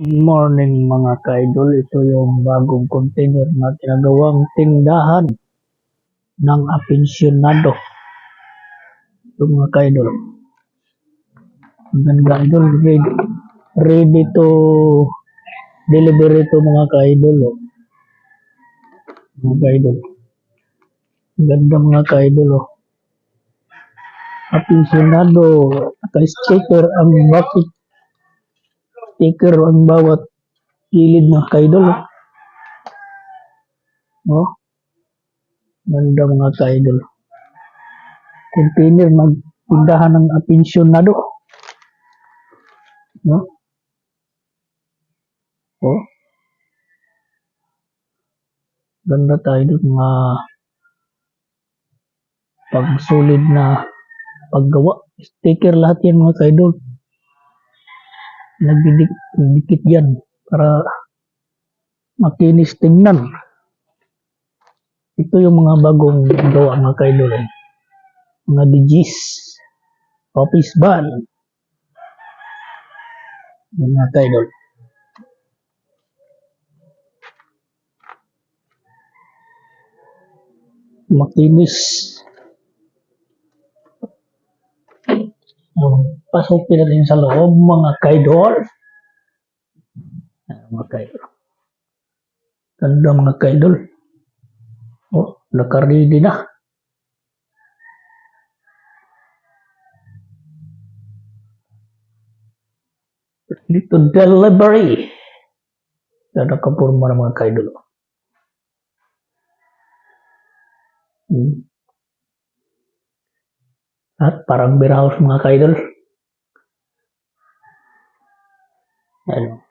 Morning mga ka-idol, ito yung bagong container na ginagawang tindahan ng apensyonado. Ito mga ka-idol. Ang ganda idol, ready to deliver ito mga ka-idol. Mga ka-idol. Ang ganda mga ka-idol. Apensyonado, naka-sticker ang bakit. Sticker ang bawat gilid mga ka-idol. Oh, ganda mga ka-idol. Container magtindahan ng apensyonado. No? Oh, ganda tayo dun, mga pagsulid na paggawa. Sticker lahat yan mga ka-idol. Nagdidikit yan para makinis tingnan. Ito yung mga bagong gawa mga ka-idol. Mga DGs, office van. Yan mga ka-idol. Makinis. Pasukin natin sa loob mga ka-idol. Mga ka-idol. Ganda mga ka-idol. Oh, naka-ready na. Ready to delivery. Nakapurma ng mga ka-idol. At parang beer house mga ka-idol. Ano?